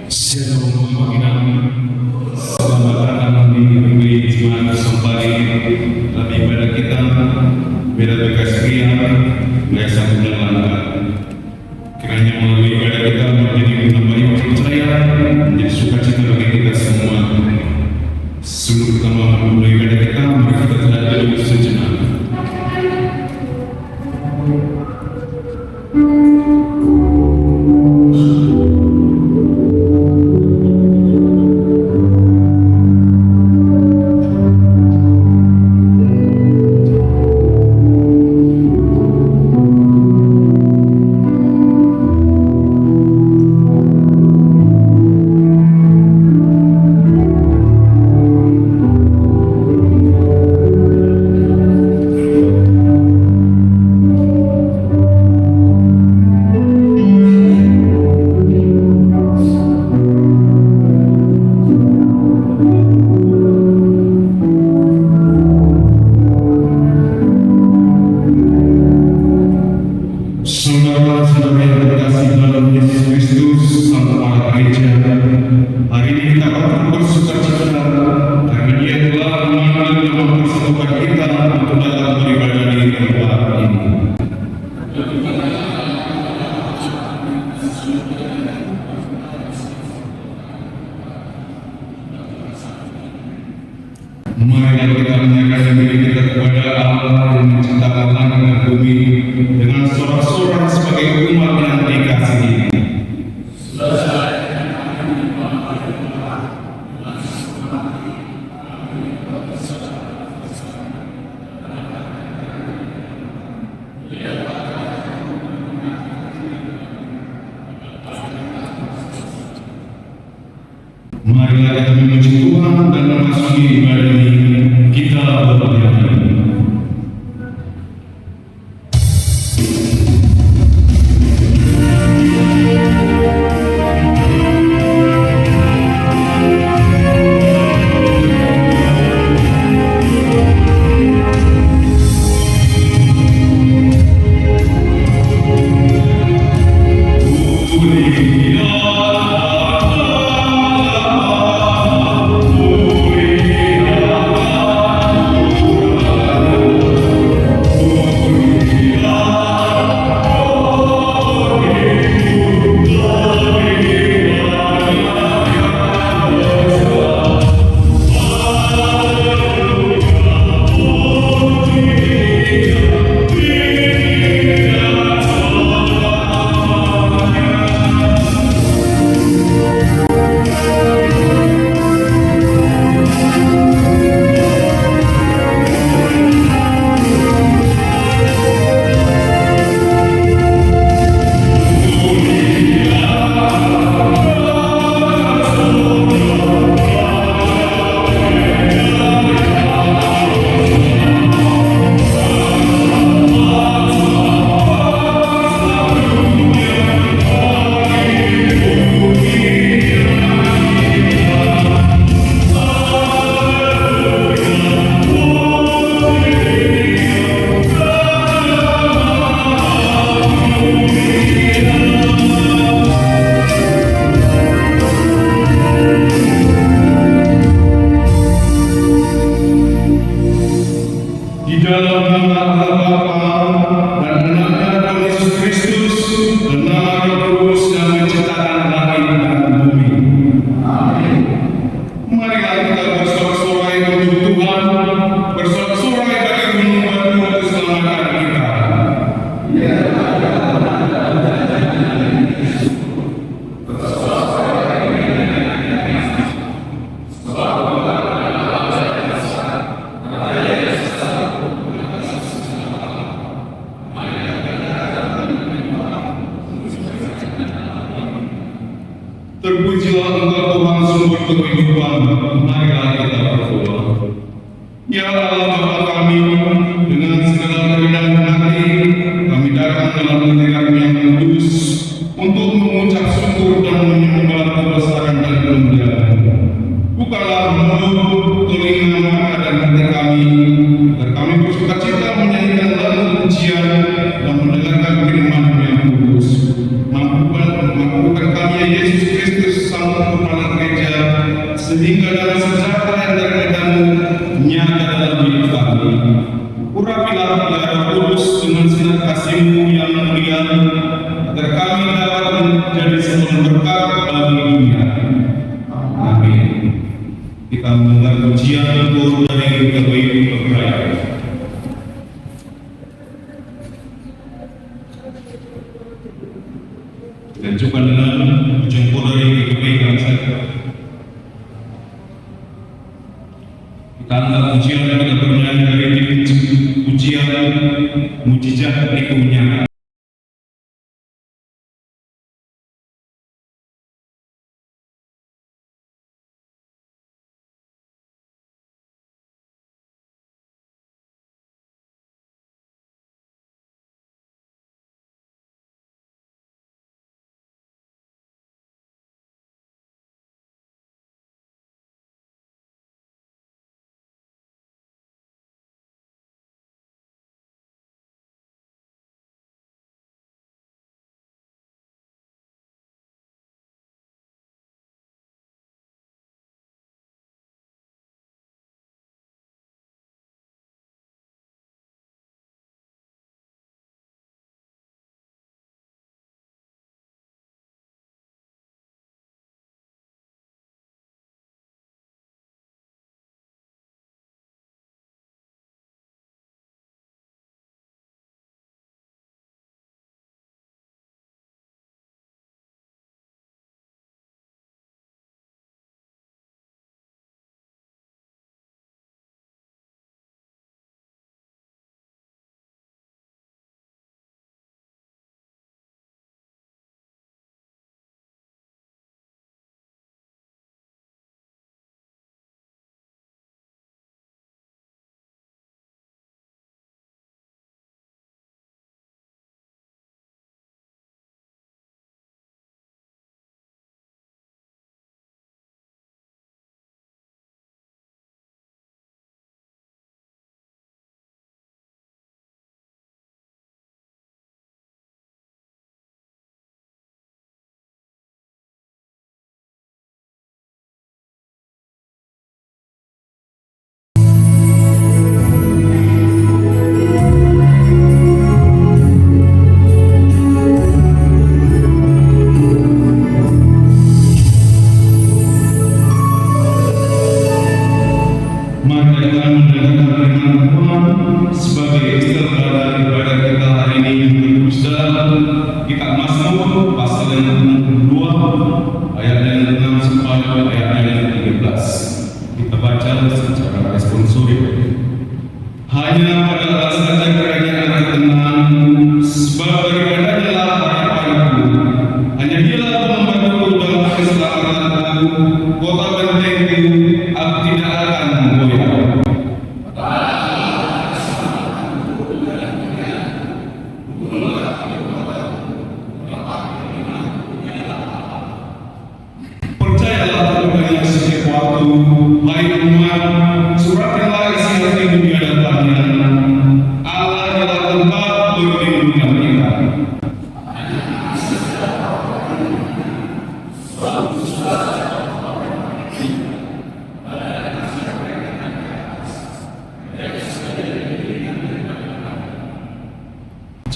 Shalom Panginoon, selamat datang di Jemaat Sampari. Lebih pada kita beda bekas pria, baik satu dan langkah. Kiranya melalui ibadah kita menjadi menambah percaya, menjadi sukacita bagi kita semua. Sebelum kita memulai ibadah kita, mari kita telah dulu sejenak. Saudara-saudara yang terkasih dalam Yesus Kristus, Sang Kepala Gereja, hari ini kita akan bersukacita karena Dia telah mengambil dan mempersatukan kita untuk datang beribadah di tempat ini. Marilah kita menyerahkan diri kita kepada Allah yang menciptakan langit dan bumi dengan sorak-sorai sebagai umat yang dikasihi. Marilah kita memuji Tuhan dan memasuki ibadah ini. Kita bernyanyi. Terpujilah Engkau Tuhan sumber kehidupan, marilah kita berdoa. Ya Allah Bapa kami, dengan segala kerendahan hati dan mendengarkan firman yang kudus. Mampukan kami ya Yesus Kristus Sang Kepala Gereja, sehingga dalam sejahtera yang daripadamu nyata dalam hidup kami. Urapilah ya Roh Kudus dengan sinar kasih-Mu yang mulia, agar kami dapat menjadi sumber berkat bagi dunia. Amin. Kita mendengar pujian dari KBI Pekraya. Dan juga dengan pujian dari KBI Bangsa. Kita angkat pujian yang kita bernyanyi dari pujian mujizat berikutnya.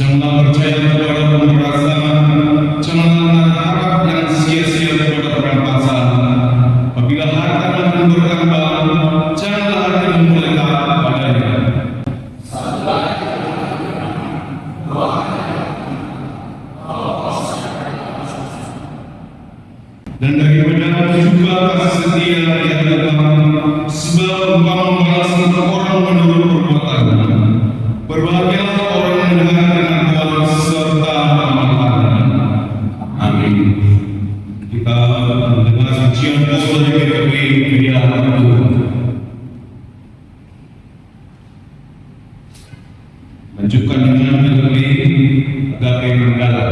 Janganlah percaya kepada pemerasan, janganlah harap yang sia-sia kepada perampasan. Apabila harta makin bertambah, janganlah hati melekat padanya. Dan daripada juga kasih setia yang datang, sebab engkau membalas orang menurut perbuatannya. Berbahagialah orang yang mendengar dengan kuat serta mengamalkannya. Amin. Kita mendengar sucian dari GKP Gereja Tuhan. Lanjutkan dengan GKP Agape Manggala.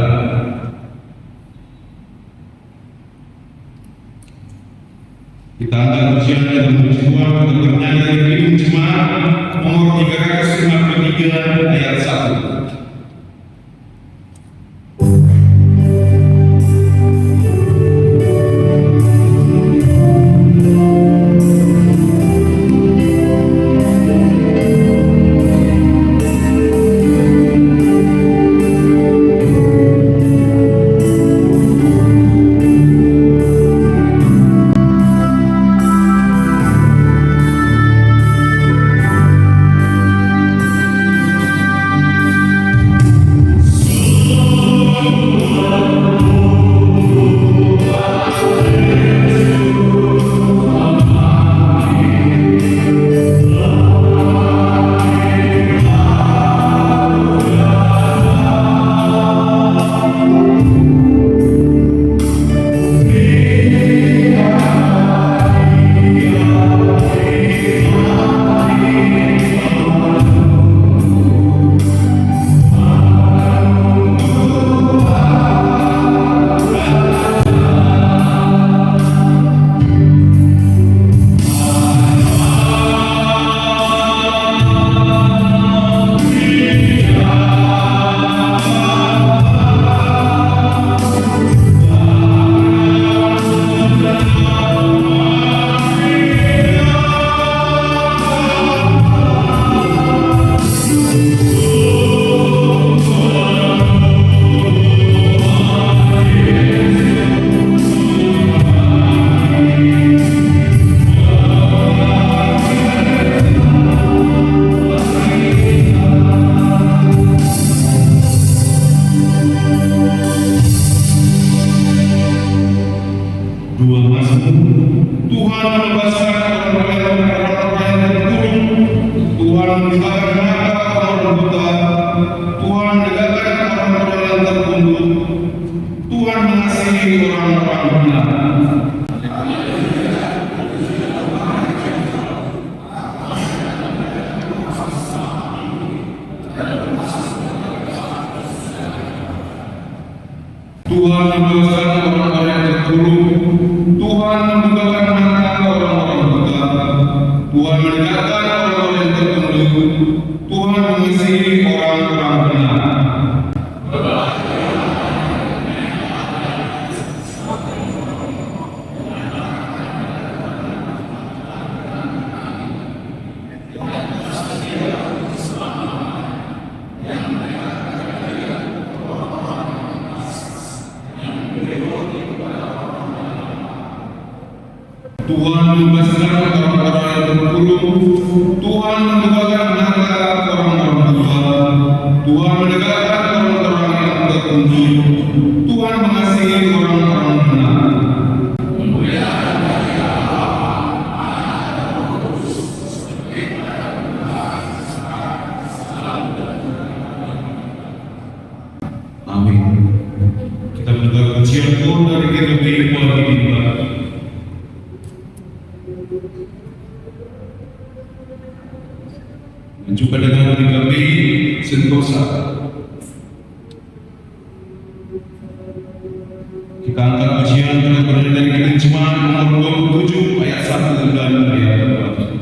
Kita angkat ujian dan menuju Tuhan untuk bernyanyi dari Kidung Jemaat nomor 353 ayat 1. menegakkan orang-orang yang tertunduk. Tuhan mengasihi orang-orang benar. Tuhan membukakan orang-orang yang terpuruk. Tuhan membukakan mata orang-orang buta. Tuhan menegakkan orang-orang yang tertunduk. Tuhan mengasihi orang-orang benar. Tuhan membebaskan orang-orang yang terpuruk. Tuhan membukakan mata orang-orang buta. Tuhan menegakkan orang-orang yang tertunduk. Tuhan mengasihi orang-orang benar. Amin. Kita mendengar pujian Tuhan dari GKP pagi ini. Menjumpa dengan GKP Sentosa. Kita angkat pujian kita berdiri dari Ketentuan nomor 27 ayat 1 dan ayat 2.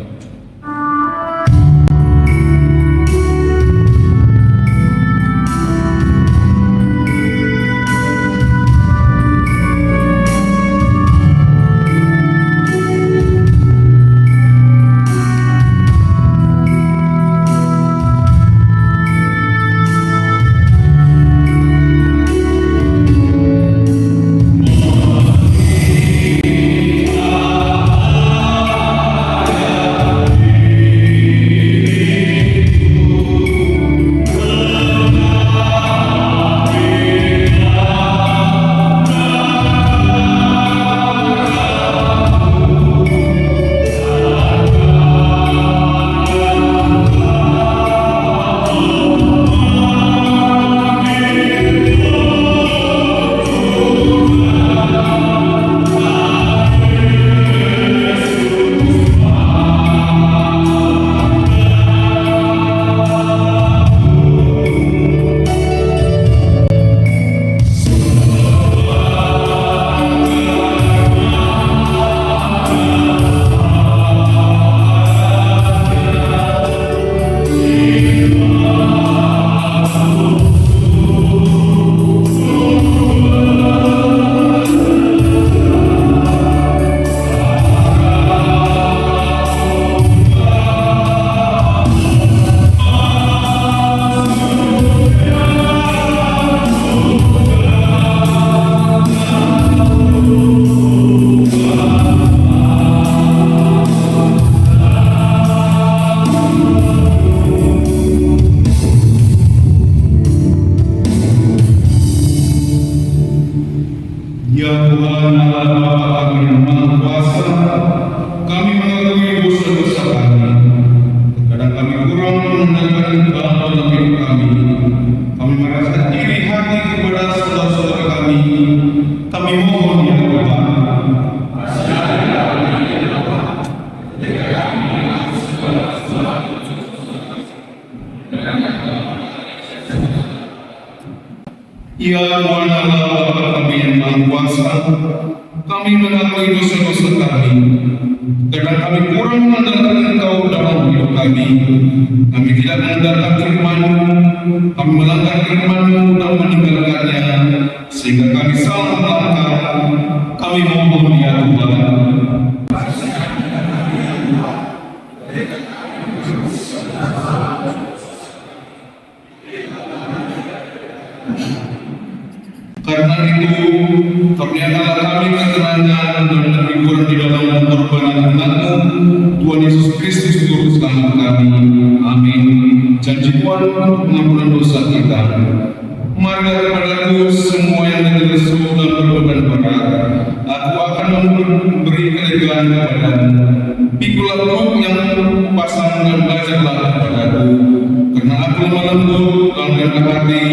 Ya Tuhan Allah Bapa kami yang Maha Kuasa, kami mengakui dosa-dosa kami. Terkadang kami kurang menunaikan ibadah dalam hidup kami. Kami merasa iri hati kepada saudara-saudara kami. Kami mohon ya Tuhan. Ya Tuhan Allah Bapa kami yang Maha Kuasa, kami mengakui dosa-dosa kami. Kadang kami kurang mengandalkan Engkau dalam hidup kami. Kami tidak mengandalkan firman-Mu, kami melanggar firman-Mu dan meninggalkannya, sehingga kami salah melangkah. Kami mohon ya Tuhan. Karena itu, kurniakanlah kami ketenangan dan hiburan di dalam pengorbanan anakmu, Tuhan Yesus Kristus Juru Selamat kami. Amin. Janji Tuhan untuk pengampunan dosa kita. Marilah kepadaku semua yang lesu dan berbeban berat, aku akan memberi kelegaan kepadamu. Pikulah ruk yang pasang dan belajarlah kepadaku. karena aku lembut, rendah hati,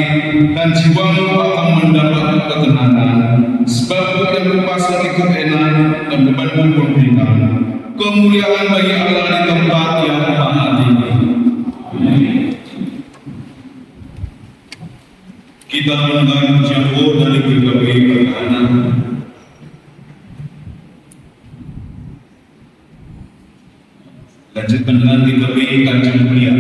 dan jiwamu akan mendapat ketenangan. Sebab yang kupasang itu enak dan bebanku pun ringan. Kemuliaan bagi Allah di tempat yang maha tinggi. Kita mendengar jauh dari berbagai perkataan. Lanjutkan dengan DKP Kanjeng Mulia.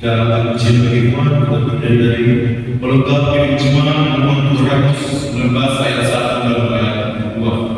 dalam ujian beriman kita berdiri dari pelengkap Ijma nomor 219 ayat 1 dan ayat 2.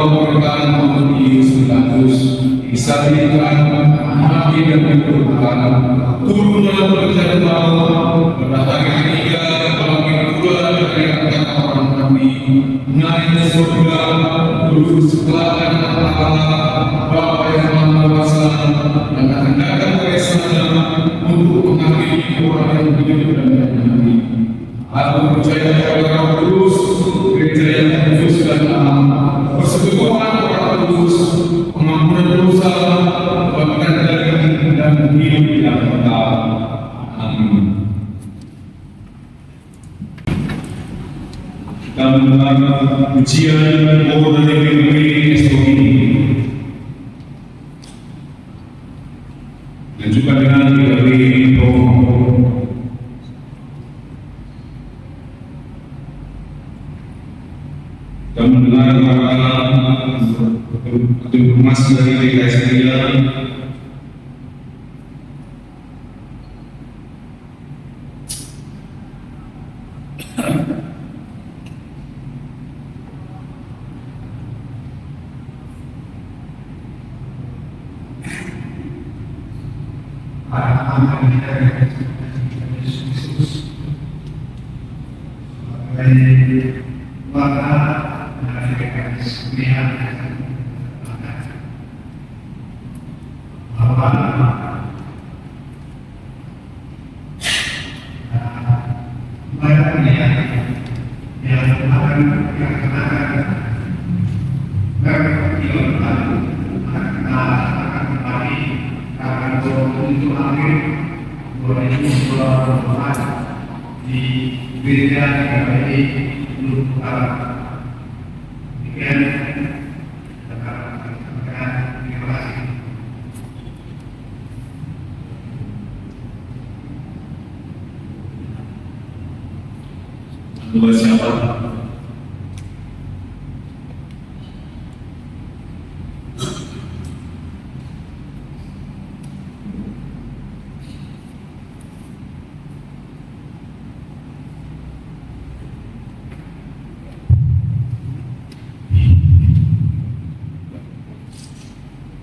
pemerintahan Pontius Pilatus disaksikan mati dan dikuburkan, turun dalam perjalanan maut pada hari ketiga bangkit pula dari antara orang mati, naik ke surga, duduk sebelah kanan Allah Bapa yang Maha Kuasa, dan akan datang ke sana untuk menghakimi orang yang hidup dan yang mati. Aku percaya kepada Roh Kudus, gereja yang kudus dan am, persekutuan Roh Kudus, pengampunan dosa, kebangkitan dari dan hidup yang kekal. Amin. Kita mendengar pujian Maur dari PPP esok ini, dan juga dengan dari Roh. Kita mendengar emas dari DKS Ria, di gereja GKI Luhur Utara. Demikian, terima kasih. Buat siapa?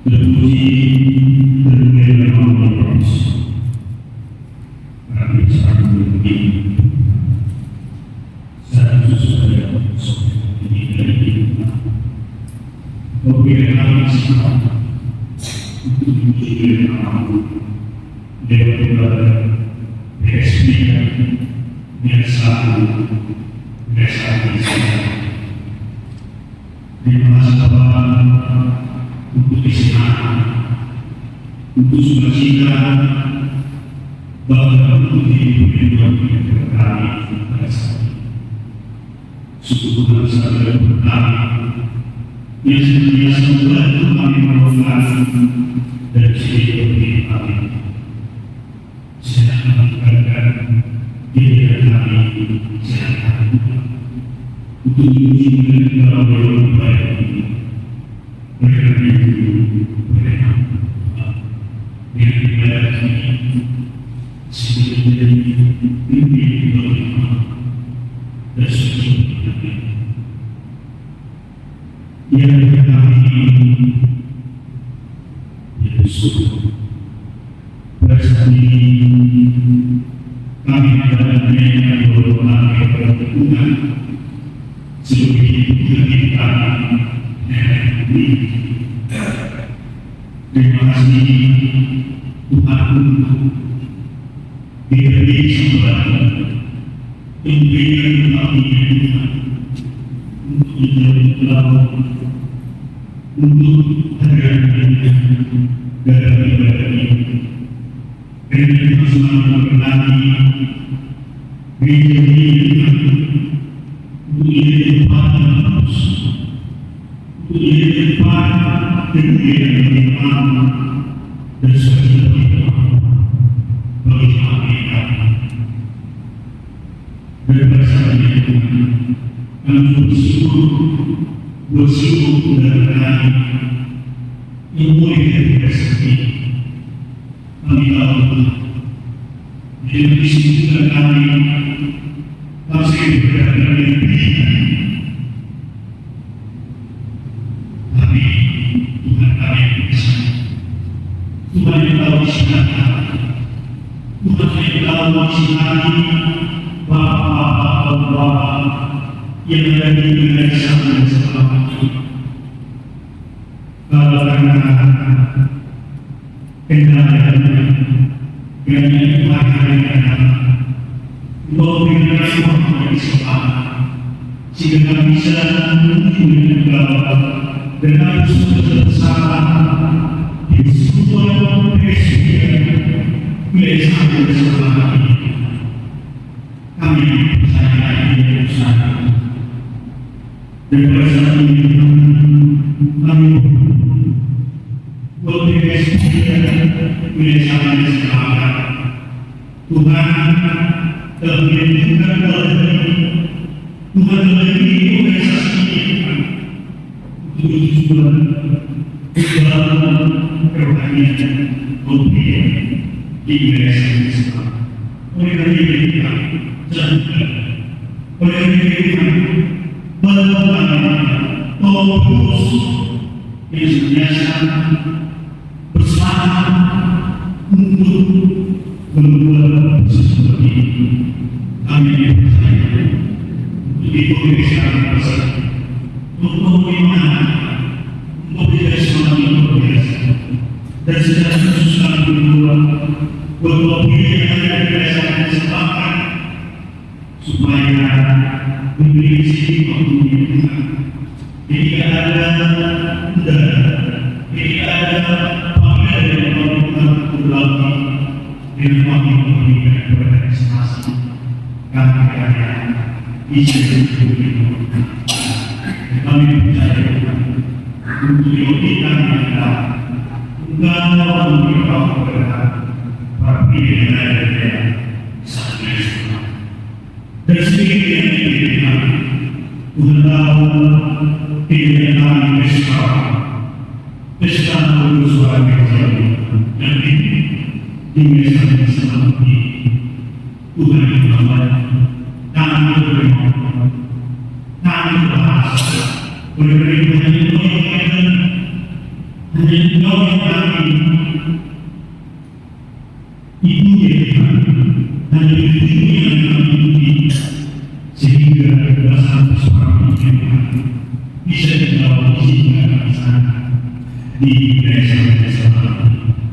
Terpuji termulia nama Yesus. Kami sangat berterima satu saja ini dari kita. Apabila kami sangat untuk memuji nama Dewa Tunggal, Resmikan, biasa terima kasih Bapak untuk istirahat, untuk sukacita, bahkan untuk hidup yang kami pada saat ini. Syukur Tuhan saudara kami yang senantiasa membantu kami melakukan dari segi kami. Saya mengatakan diri kami sehat untuk diuji dalam yang baik ini. Mereka mereka yang ibadah ini sebenarnya mimpi berlima dan sebagainya. Yang kami Yesus bersama kami adalah mereka berdoa berhubungan sebagai kita. Terima kasih Tuhan diberi kesempatan memberikan kami Tuhan untuk menjadi pelaut untuk hari-hari dalam ibadah ini. Dan kita selalu berkati gereja ini untuk menjadi tempat yang bagus, untuk menjadi tempat kemudian beriman dan sebagainya bagi kami. Dan bersama Tuhan kami bersyukur dan kami yang boleh dari sini. Kami tahu dengan disitulah kami masih berada di negeri Tuhan yang tahu isi hati, Tuhan yang tahu isi hati bapak-bapak yang ada di wilayah sana selama ini. Kalau karena kendalanya, kiranya Tuhan yang memberikan waktu yang sepakat, sehingga bisa menuju dengan bersama di semua presiden wilayah sana selama ini. Kami percaya ini bersama. Dan pada saat ini kami berpresiden wilayah sana selama Tuhan telah menentukan Tuhan memberi organisasi untuk tujuan dalam kerohanian politik di wilayah Islam. Oleh karena itu, oleh karena itu, melakukan fokus yang senantiasa bersama untuk membuat sesuatu ini. Kami percaya di pemeriksaan bersama untuk bagaimana mobilisasi semangat yang luar biasa dan secara khusus kami berdua bahwa pilihan yang berdasarkan kesepakatan supaya memiliki waktu tidak ada tidak ada pamer yang melakukan berlaku dengan waktu memberikan kepada prestasi kami karena bisa kami percaya untuk kita kalau kita kepada para pilihan yang saat ini dan sedikit yang diberikan Tuhan tahu pilihan kami pesta suara kecil dan di mesa yang seperti Tuhan yang membuat kami berdoa kami berhasil oleh Tuhan hanya kami itu yang hanya itu yang kami ikuti sehingga berdasarkan seorang Tuhan bisa dibawa sehingga sana di desa-desa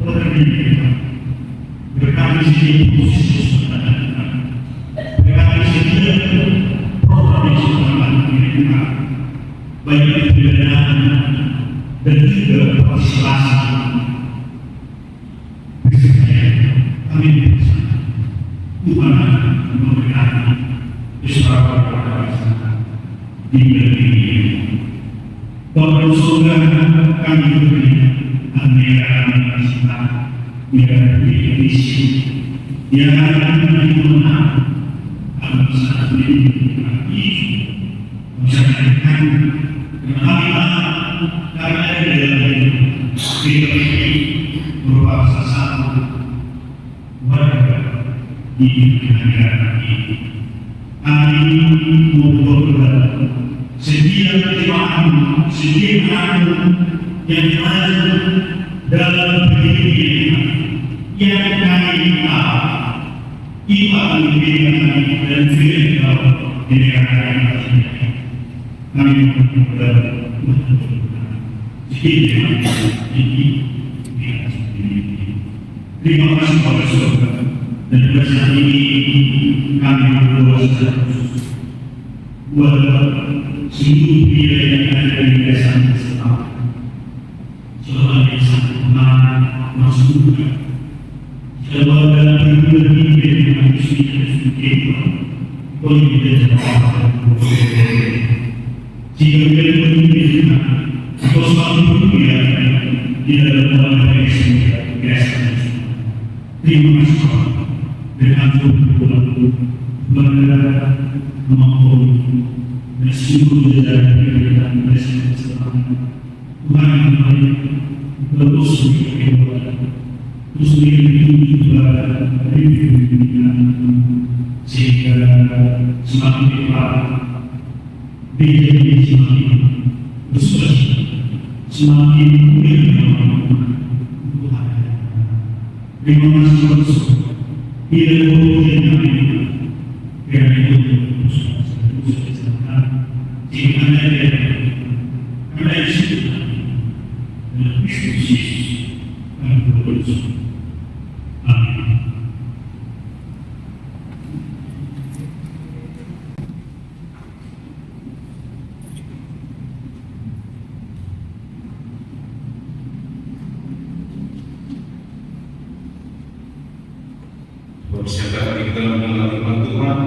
oleh karena berkami sini khusus berkami sini program yang sudah kita baik perbedaan dan juga partisipasi kami bersama Tuhan memberkati Israel di negeri ini. Kalau surga kami beri anggaran kita menjadi misi yang menang agar saat ini bisa kami karena ada dalam kita ini merupakan satu warga di negara ini. Kami membuat setiap jemaat, setiap anak yang ada dalam kehidupan yang kami tahu itu akan memberikan kami dan berikan di negara yang terjadi. Kami membuat setiap ini terima kasih kepada Saudara dan saat ini kami berdoa buat seluruh wilayah yang ada di desa Islam. Soal yang sangat masuk soal dalam hidup yang harus kita boleh kita jika kita menunjukkan sesuatu yang tidak dapat biasa. Terima kasih dengan berdoa memohon dan seluruh jajaran dan presiden Tuhan yang baik terus berkembang terus juga sehingga semakin cepat menjadi semakin besar semakin mudah Tuhan 15 Agustus, tidak boleh kami biar itu jika ada isu dan diskusi dan berpolisi. Amin. Persiapkan kita mengenal firman Tuhan,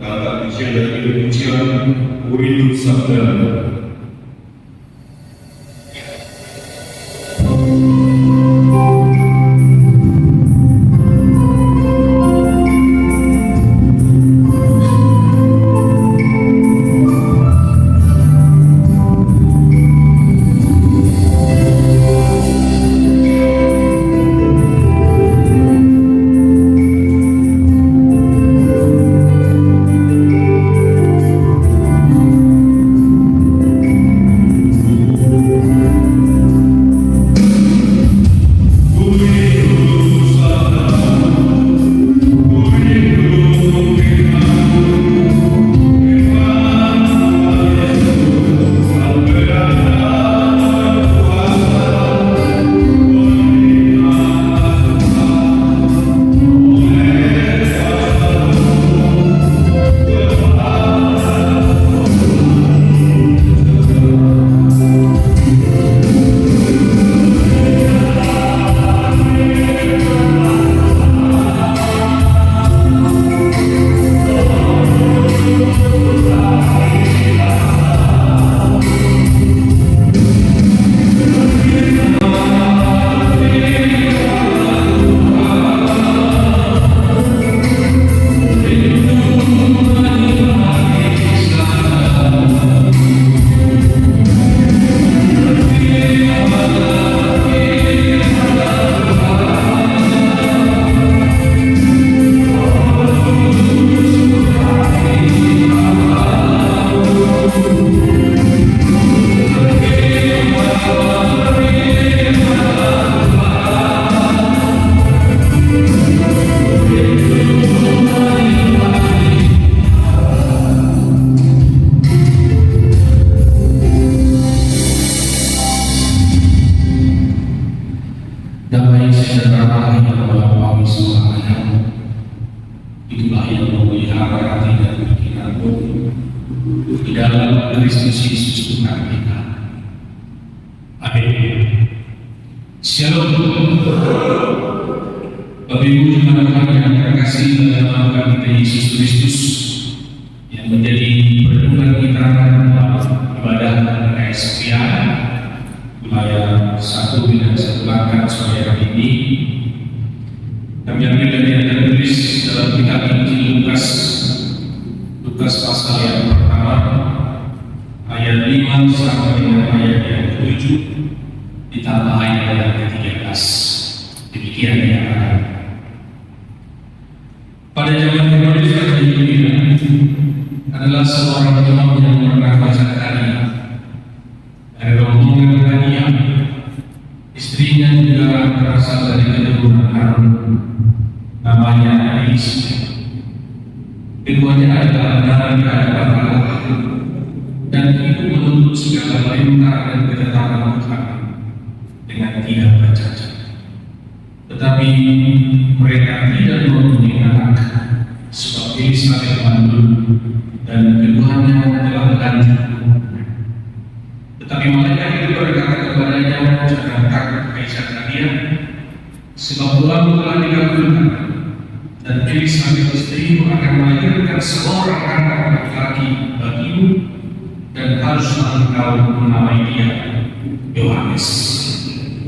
kata ujian dari ujian, Urindu Sabda. Damai sejahtera yang melampaui semua akal, itulah yang memelihara hati dan pikiranmu di dalam Kristus Yesus Tuhan kita. Amin. Shalom. Bapak Ibu jemaat yang terkasih dalam nama kita Yesus Kristus, yang menjadi perenungan kita dalam ibadah keespian wilayah 1 dan 1 Langkat sore hari ini. Kami ambil dari yang tertulis dalam kitab Injil Lukas pasal yang pertama ayat 5 sampai dengan ayat yang ke-7 ditambah ayat yang ke-13. Demikian dikatakan. Pada zaman Herodes Raja Yudea adalah seorang imam yang bernama Zakaria. Dari rombongan Kania, istrinya juga berasal dari keturunan Harun, namanya Elisabet. Keduanya adalah benar di hadapan Allah dan hidup menuntut segala perintah dan ketetapan Tuhan dengan tidak bercacat. Tetapi mereka tidak mempunyai anak, sebab Elisabet mandul dan keduanya telah lanjut. Tetapi malaikat itu berkata kepadanya, jangan takut hai Zakaria, sebab Tuhanmu telah dikabulkan, dan Elisabet istrimu akan melahirkan seorang anak laki-laki bagimu, dan haruslah engkau menamai dia Yohanes.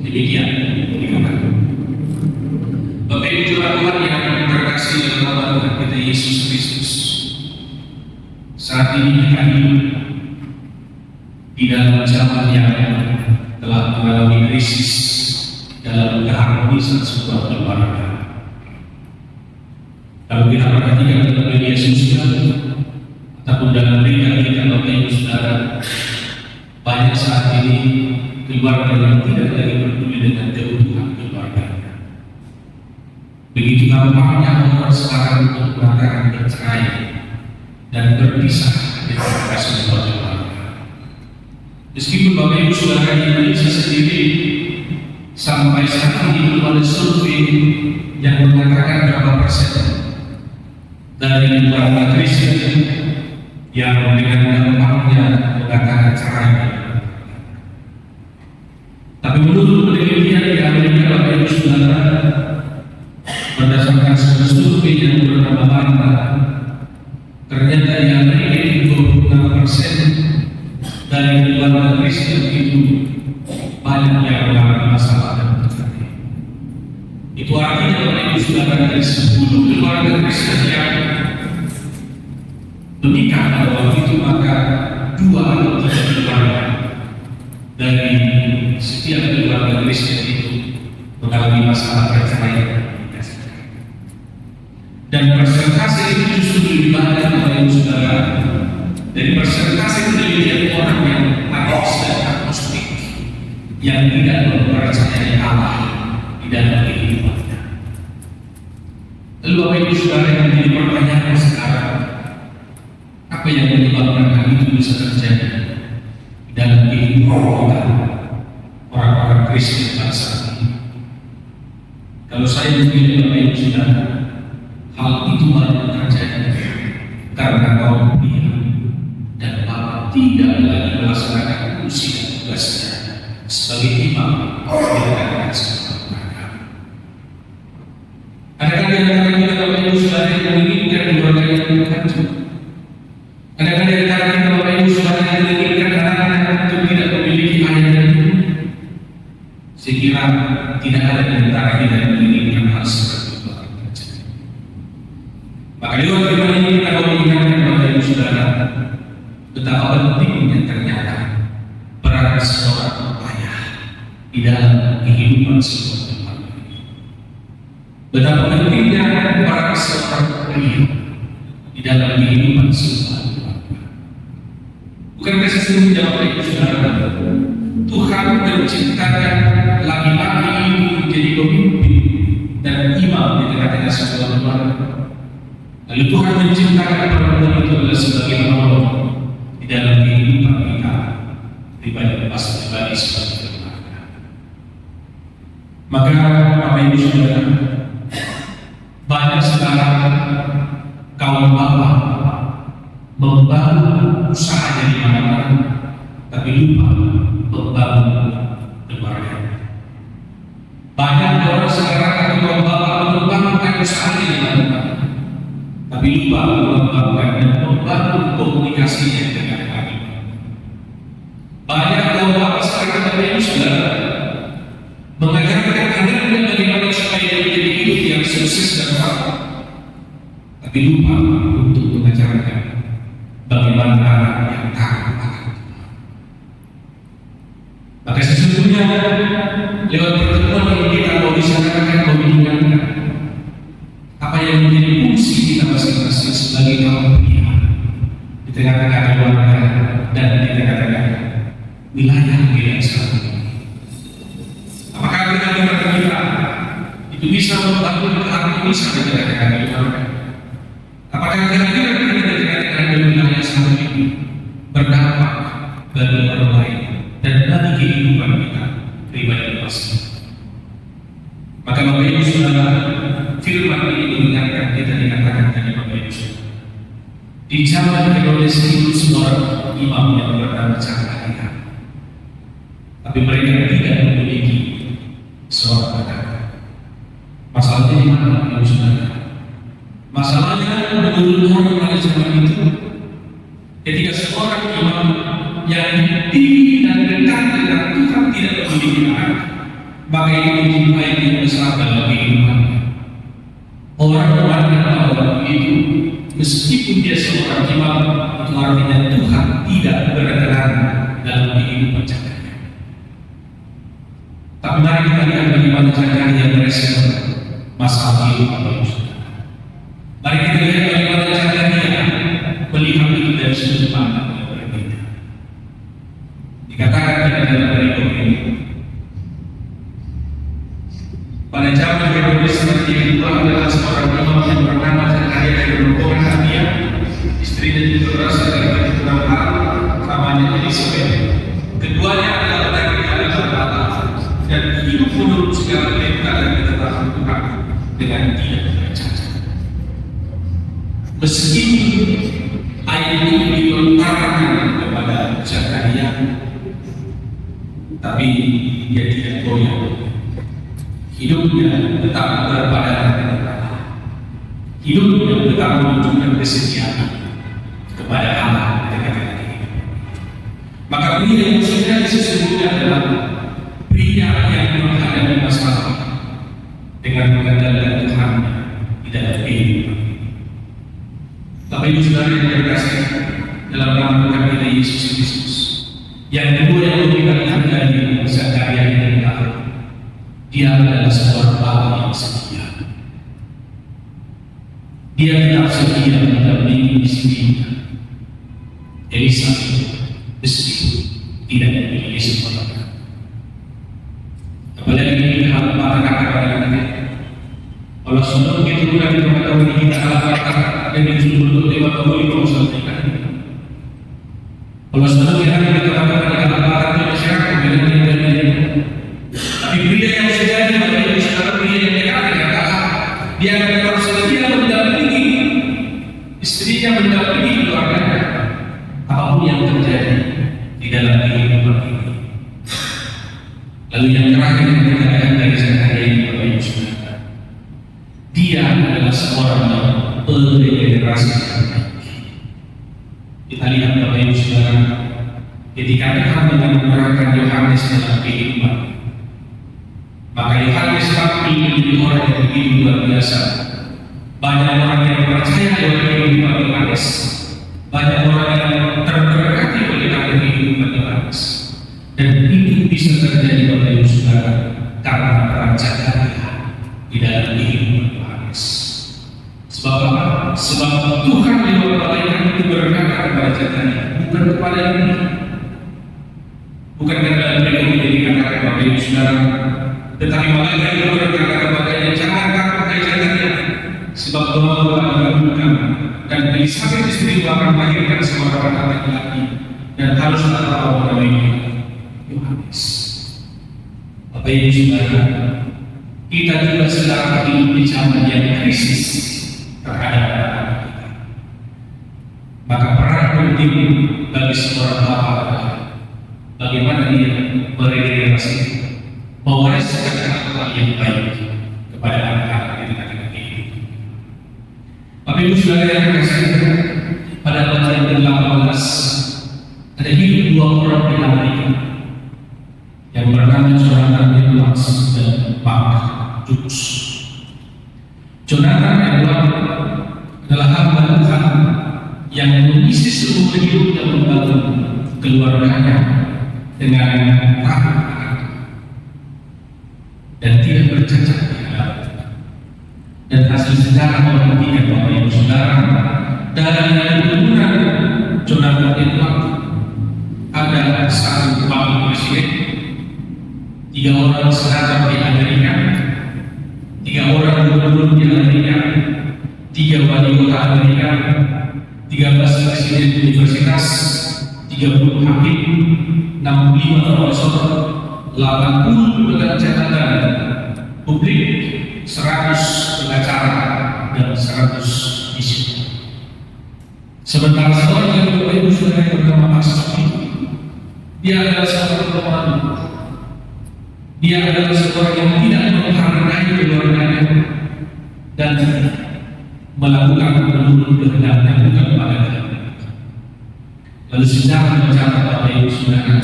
Demikian dikatakan. Bapak Ibu jemaat Tuhan yang terkasih dalam nama Tuhan kita Yesus Kristus, saat ini kita hidup di dalam zaman yang telah mengalami krisis dalam keharmonisan sebuah keluarga. Kalau kita perhatikan dalam media sosial ataupun dalam berita-berita Bapak Ibu Saudara, banyak saat ini keluarga yang tidak lagi peduli dengan keutuhan keluarganya. gampangnya orang sekarang untuk mengatakan bercerai dan berpisah dengan kasih keluarga. Meskipun Bapak Ibu Saudara di Indonesia sendiri sampai saat ini belum ada survei yang mengatakan berapa persen dari keluarga Kristen yang dengan gampangnya mengatakan cerai. Tapi menurut penelitian di Amerika, Bapak Ibu Saudara, berdasarkan sebuah survei yang bernama Barna, ternyata di Amerika 26% dari keluarga Kristen itu banyak yang mengalami masalah dan bercerai. Itu artinya Bapak Ibu Saudara, dari 10 keluarga Kristen yang menikah pada waktu itu, maka 2 atau 3 keluarga dari setiap keluarga Kristen itu mengalami masalah perceraian. Dan persentase itu justru lebih banyak Bapak Ibu Saudara dari persentase penelitian orang yang ateis dan agnostik yang tidak mempercayai Allah di dalam kehidupannya. Lalu Bapak Ibu Saudara, yang menjadi pertanyaan sekarang, apa yang menyebabkan hal itu bisa terjadi di dalam kehidupan kita orang-orang Kristen bangsa ini? Kalau saya memilih Bapak Ibu Saudara, hal itu baru terjadi karena kaum pria dan Bapak tidak lagi melaksanakan fungsi dan tugasnya sebagai imam di dalam sebuah agama. Adakah di antara kita Bapak Ibu Saudara yang menginginkan keluarga yang hancur? Adakah di antara kita Bapak Ibu Saudara yang menginginkan anak-anak untuk tidak memiliki ayah dan ibu? Saya kira tidak ada di antara kita yang menginginkan hal seperti itu. Maka lewat firman ini kita mau mengingatkan Bapak Ibu Saudara betapa pentingnya ternyata peran seorang ayah di dalam kehidupan sebuah keluarga. Betapa pentingnya peran seorang pria di dalam kehidupan sebuah keluarga. Bukankah sesungguhnya Bapak Ibu Saudara, Tuhan menciptakan laki-laki itu menjadi pemimpin dan imam di tengah-tengah sebuah keluarga. Lalu Tuhan menciptakan perempuan itu adalah sebagai penolong di dalam kehidupan kita pribadi sebagai keluarga. Maka Bapak Ibu Saudara, banyak sekarang kaum bapak membangun usahanya di mana-mana, tapi lupa membangun keluarga. Banyak orang sekarang atau kaum bapak mengembangkan usahanya di mana-mana, tapi lupa mengembangkan dan membangun komunikasinya dengan kami. Banyak kaum bapak sekarang, Bapak Ibu Saudara, mengajarkan anaknya bagaimana supaya menjadi hidup yang sukses dan bahagia, tapi lupa untuk mengajarkan bagaimana anak yang taat akan Tuhan. Maka sesungguhnya lewat pertemuan yang kita mau disampaikan, mau diingatkan apa yang menjadi fungsi kita masing-masing sebagai kaum pria di tengah-tengah keluarga dan di tengah-tengah wilayah yang satu ini. Apakah kita itu bisa membangun keharmonisan di tengah-tengah keluarga? Apakah kira-kira kita di tengah-tengah wilayah satu ini berdampak bagi orang lain dan bagi kehidupan kita pribadi masing-masing? Maka Bapak Ibu Saudara, firman ini mengingatkan kita dikatakan tadi Bapak Ibu Saudara, di zaman Herodes itu seorang imam yang bernama Zakaria, tapi mereka tidak memiliki seorang anak. Masalahnya di mana Bapak Ibu Saudara? Masalahnya menurut orang pada zaman itu, ketika seorang imam yang dipilih dan dekat dengan Tuhan tidak memiliki anak, maka ini menjadi aib yang besar dalam kehidupannya. Orang-orang yang tahu itu, meskipun dia seorang imam, itu artinya Tuhan tidak berkenan dalam kehidupan Zakaria. Tapi mari kita lihat bagaimana Zakaria merespon masalah hidup Bapak Ibu Saudara. Mari kita lihat bagaimana Zakaria melihat itu dari sudut pandang yang berbeda. Dikatakan dalam perikop ini, Pada zaman Herodes yang kedua adalah seorang imam yang bernama Zakaria dari rombongan Abia. Istrinya juga berasal dari keturunan Harun, namanya Elisabeth. Keduanya adalah laki-laki Allah dan hidup menurut segala perintah dan ketetapan Tuhan dengan tidak bercacat. Meskipun ayat ini dilontarkan kepada Zakaria, tapi dia tidak goyah. Hidupnya tetap berpada Allah. Hidupnya tetap menunjukkan kesetiaan kepada Allah. Maka pria yang sebenarnya sesungguhnya adalah pria yang menghadapi masalah dengan mengandalkan Tuhan di dalam kehidupan. Tapi itu saudara yang terkasih dalam nama Tuhan kita Yesus Kristus. Yang kedua yang memberikan dari Zakaria ini adalah dia adalah seorang bapa yang setia. Dia tetap setia mendampingi istrinya Elisabeth meskipun tidak memiliki kesempatan. Apalagi hal kata-kata pada kalau sudah begitu mudah kita mengetahui kita kata-kata dan disuruh untuk lewat kembali sampaikan. Kalau sudah kita kata-kata di masyarakat dengan tapi pria yang sejati menjadi seorang pria yang dikatakan dia akan setia mendampingi istrinya, mendampingi keluarganya apapun yang terjadi di dalam kehidupan ini. Lalu yang terakhir yang dikatakan dari Zakaria ini Bapak Ibu Saudara, dia adalah seorang yang beregenerasi. Kita lihat Bapak Ibu Saudara, ketika Tuhan menganugerahkan Yohanes dalam kehidupan, maka Yohanes tampil menjadi orang yang begitu luar biasa. Banyak orang yang percaya dengan kehidupan Yohanes, banyak orang yang terberkati oleh kehidupan Yohanes, dan itu bisa terjadi Bapak Ibu Saudara karena peran Zakaria di dalam kehidupan Yohanes. Sebab apa? Sebab Tuhan lewat malaikat itu berkata kepada Zakaria, bukan kepada ini, bukan karena mereka menjadikan kakak Bapak Ibu Saudara, tetapi malaikat itu berkata kepadanya, jangan takut hai Zakaria, sebab Tuhan telah mengabulkan dan Elisabeth istrimu akan melahirkan seorang anak laki-laki dan haruslah engkau menamainya Yohanes. Bapak Ibu Saudara, kita juga sedang hidup di zaman yang krisis terhadap anak kita. Maka peran penting bagi seorang bapa adalah bagaimana dia beregenerasi, mewariskan akhlak yang baik kepada anak-anak di tengah-tengah kehidupan. Bapak Ibu Saudara yang terkasih, pada bacaan ke-18 ada hidup dua orang di Amerika yang bernama Jonathan Edwards dan Mark Jukes. Jonathan Edwards adalah hamba Tuhan yang mengisi seluruh hidupnya membangun keluarganya dengan rahmat dan tidak bercacat di hadapan Tuhan. Dan hasil sejarah membuktikan Bapak Ibu Saudara, dari keturunan Jonathan Edwards ada satu wakil presiden, 3 orang senator di Amerika, 3 orang gubernur di Amerika, 3 wali kota Amerika, 13 presiden universitas, 30 hakim, 65 profesor, 80 pegang catatan publik, 100 pengacara, dan 100 isu. Sementara seorang yang Bapak Ibu Saudara yang bernama Asaf, dia adalah seorang pemalu. Dia adalah seorang yang tidak menghargai keluarganya dan melakukan menurut kehendak yang bukan pada kehendak. Lalu sejarah mencatat Bapak Ibu Saudara,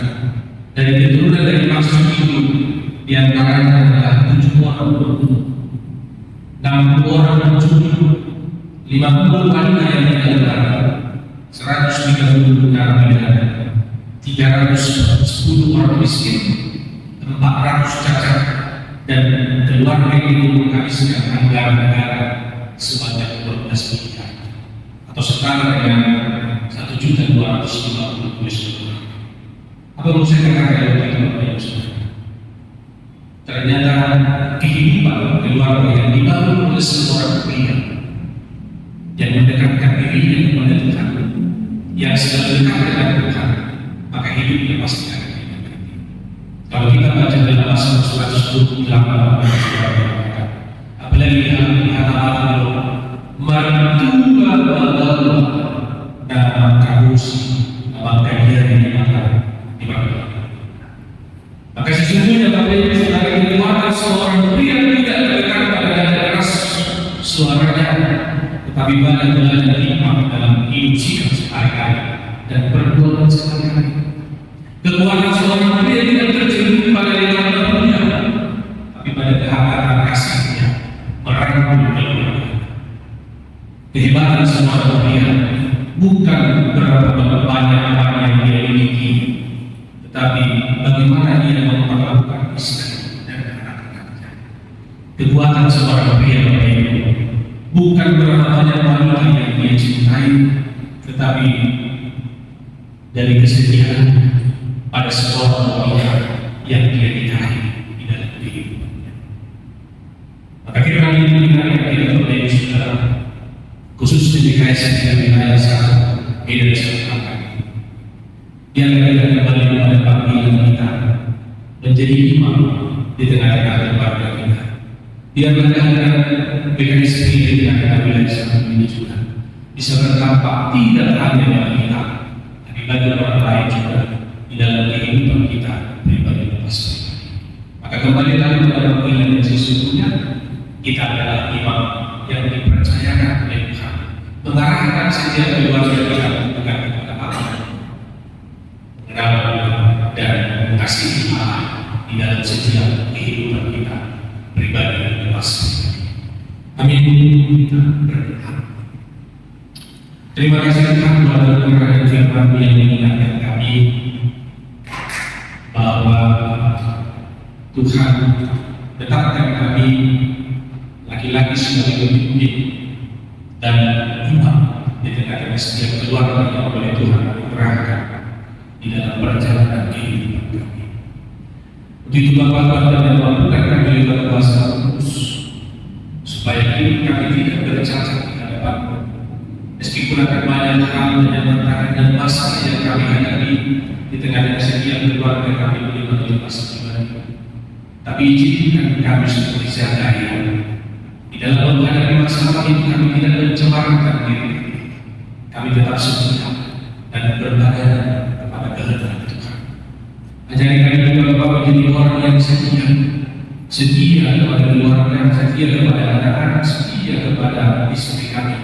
dari keturunan dari Asaf itu di antaranya adalah 7 orang berbunuh, 60 orang mencuri, 50 wanita yang meninggal, 130 negara pidana, 310 orang miskin, 400 cacat, dan keluarga itu menghabiskan anggaran negara sebanyak 12 miliar atau setara dengan 1.250 US dollar. Apa mau saya katakan dari Bapak Ibu Saudara? ternyata kehidupan keluarga yang dibangun oleh seorang pria yang mendekatkan dirinya kepada Tuhan, yang sedang dekat dengan Tuhan, maka hidupnya pasti akan diberkati. Kalau kita baca dalam Mazmur 128, apalagi lihat Allah mertua Allah dan karusi, maka dia dinyatakan di bawah. Maka sesungguhnya Bapak Ibu Saudara, kehidupan seorang pria tidak terdekat dengan keras suaranya, tetapi banyak belajar hikmah dalam hidup sikap sehari-hari dan perbuatan sehari-hari. Kekuatan seorang pria tidak tercermin pada lelah dunia, tapi pada kehangatan kasihnya merangkul keluarga. Kehebatan seorang pria bukan berapa banyak yang dia miliki, tetapi bagaimana dia memperlakukan istri dan anak-anaknya. Kekuatan seorang pria bukan berapa banyak wanita yang dia cintai, tetapi dari kesetiaan pada seorang wanita yang dia nikahi di dalam kehidupannya. Maka firman ini mengingatkan kita kepada saudara, khususnya di KSM wilayah 1 Medan Selatan. Yang kita kembali kepada panggilan kita menjadi imam di tengah-tengah keluarga kita. Biarlah kehadiran PKSP di tengah-tengah wilayah Selatan ini juga bisa berdampak tidak hanya bagi kita, tapi bagi orang lain juga di dalam kehidupan kita pribadi lepas pribadi. Maka kembali lagi kepada panggilan yang sesungguhnya, kita adalah imam yang dipercayakan oleh Tuhan, mengarahkan setiap keluarga kita bukan kepada Allah, mengenal dan mengasihi Allah di dalam setiap kehidupan kita pribadi dan lepas pribadi. Amin. Kita berdoa. Terima kasih Tuhan pada kebenaran firman yang mengingatkan kami bahwa Tuhan tetapkan kami laki-laki sebagai pemimpin dan imam di tengah-tengah setiap keluarga yang oleh Tuhan dikerahkan di dalam perjalanan kehidupan kami. Untuk itu Bapak dan mampukan kami lewat kuasa terus supaya hidup kami tidak bercacat di hadapan-Mu. Meskipun akan banyak hal dan tantangan dan masalah yang kami hadapi di tengah-tengah setiap keluarga kami melalui masa pribadi, tapi izinkan kami seperti Zakaria di dalam menghadapi masalah itu kami tidak mencemarkan diri, kami tetap setia dan berbadan kepada kehendak Tuhan. Ajari kami juga Bapak menjadi orang yang setia, setia kepada keluarga, setia kepada anak-anak, setia kepada istri kami,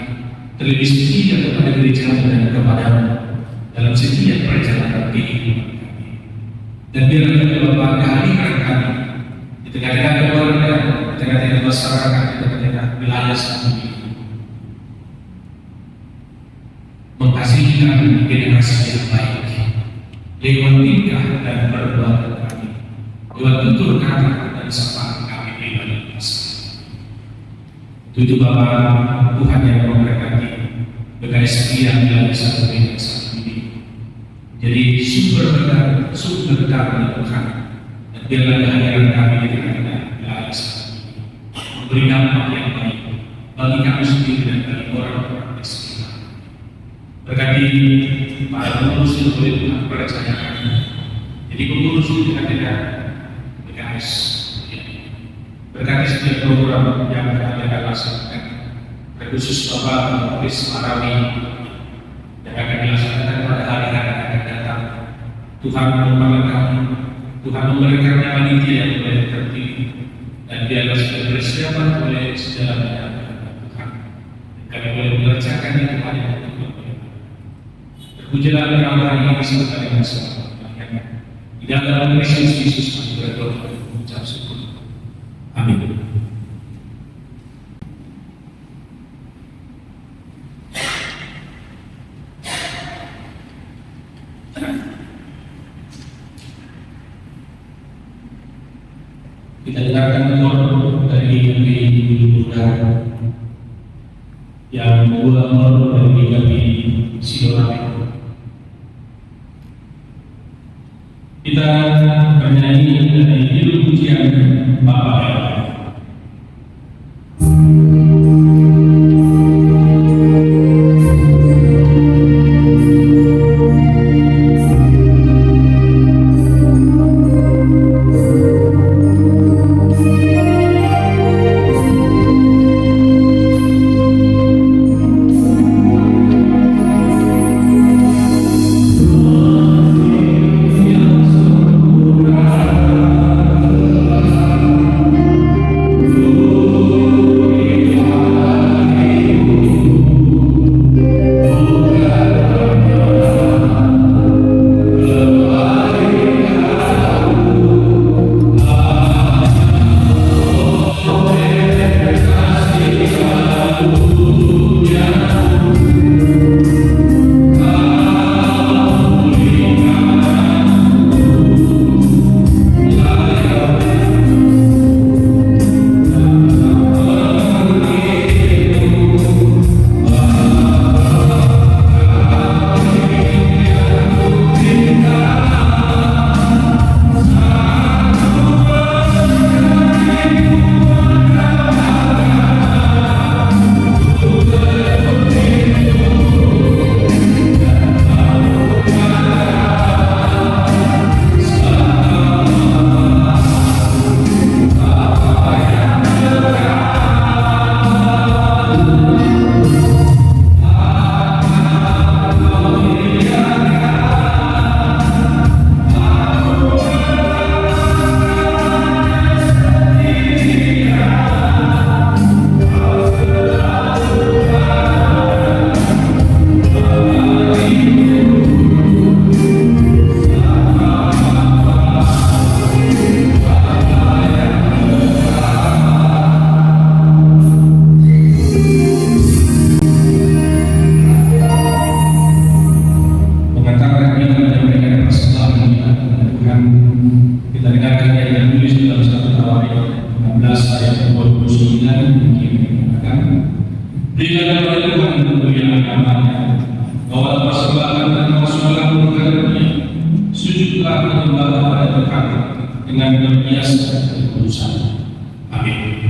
terlebih setia kepada gereja dan kepada-Mu dalam setiap perjalanan kehidupan kami. Dan biarlah juga Bapak kehadiran kami di tengah-tengah keluarga, di tengah-tengah masyarakat, di tengah-tengah wilayah sendiri, mengasihi kami generasi yang baik lewat tingkah dan perbuatan kami, lewat tutur kata dan sapaan kami pribadi pasal. Itu Bapak Tuhan yang memberkati PKSP yang wilayah 1 Medan saat ini jadi sumber dari Tuhan. Dan biarlah kehadiran kami di tengah-tengah wilayah saat ini memberi dampak yang baik bagi kami sendiri dan bagi orang-orang di sekitar. Berkati para pengurus yang boleh Tuhan percayakan, jadi pengurus di tengah-tengah PKS. Berkati setiap program yang akan laksanakan, khusus Bapak Chris Marawi yang akan dilaksanakan pada hari-hari yang akan datang. Tuhan memperlengkapi, Tuhan memberikannya panitia yang boleh terpilih, dan biarlah sudah bersiapan oleh sejalannya Tuhan. Kami boleh mengerjakan itu pada Tuhan. Terpujilah Allah yang beserta dengan semua bagiannya. Di dalam Kristus Yesus kami berdoa dan mengucap syukur. Amin. Kita dengarkan khotbah dari Ibu Buddha yang dua khotbah dari Gabi Sidorame. Kita bernyanyi dari judul pujian Bapak ya. Kita dengarkan yang tertulis dalam 1 Tawarikh 16 ayat 29 yang mengatakan, berilah kepada Tuhan kemuliaan namanya, bawa persembahan dan maksudlah berkata-Nya, sujudlah menyembah kepada Tuhan dengan berhias dan kekudusan. Amin.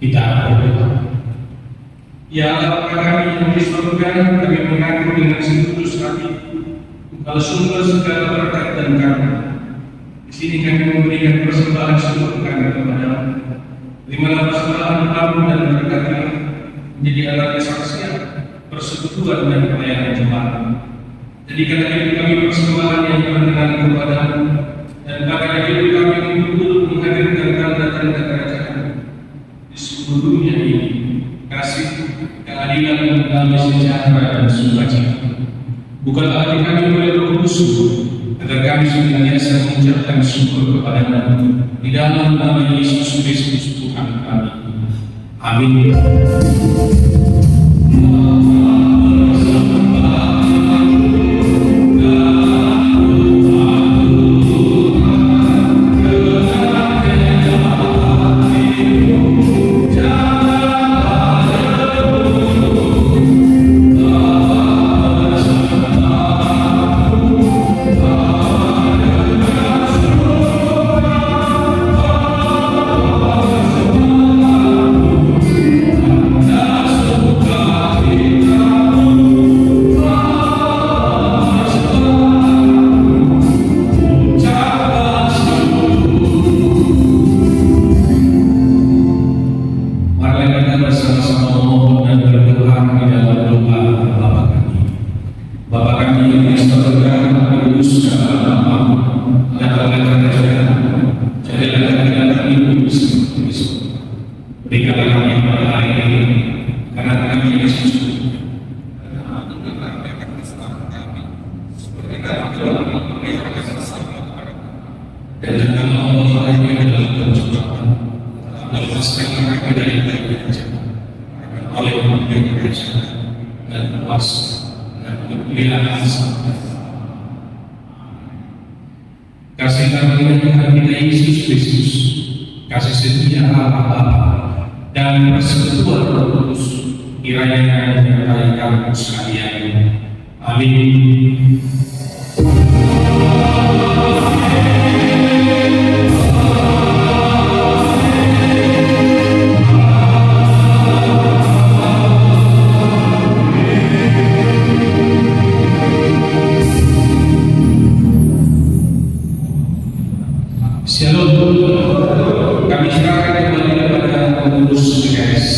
Kita berdoa. Ya Allah kami yang di surga, kami mengaku dengan setulus hati, Engkau sumber segala berkat dan karma. Di sini kami memberikan persembahan syukur kami kepadamu. Terimalah persembahan kami dan berkati menjadi alat kesaksian, persekutuan dan pelayanan jemaat. Jadikanlah hidup kami persembahan yang berkenan kepadamu, dan pakailah hidup kami untuk menhadirkan tanda-tanda kerajaan di seluruh dunia ini, kasih, keadilan, dan damai sejahtera dan sukacita. Bukalah hati kami oleh Roh Kudus, agar kami senantiasa mengucapkan syukur kepada-Mu di dalam nama Yesus Kristus Tuhan kami. Amin. Berikanlah kami pada hari ini, karena kami Yesus. Dan janganlah Allah kami dalam pencobaan, lepaskan kami dari kejahatan, oleh yang berdosa dan puasa dan kemuliaan sampai. Kasih karunia Tuhan kita Yesus Kristus, kasih setia Allah Bapa, dan persekutuan Roh Kudus kiranya menyertai kamu sekalian. Amin. Shalom. Kami serahkan kembali kepada pengurus PKS.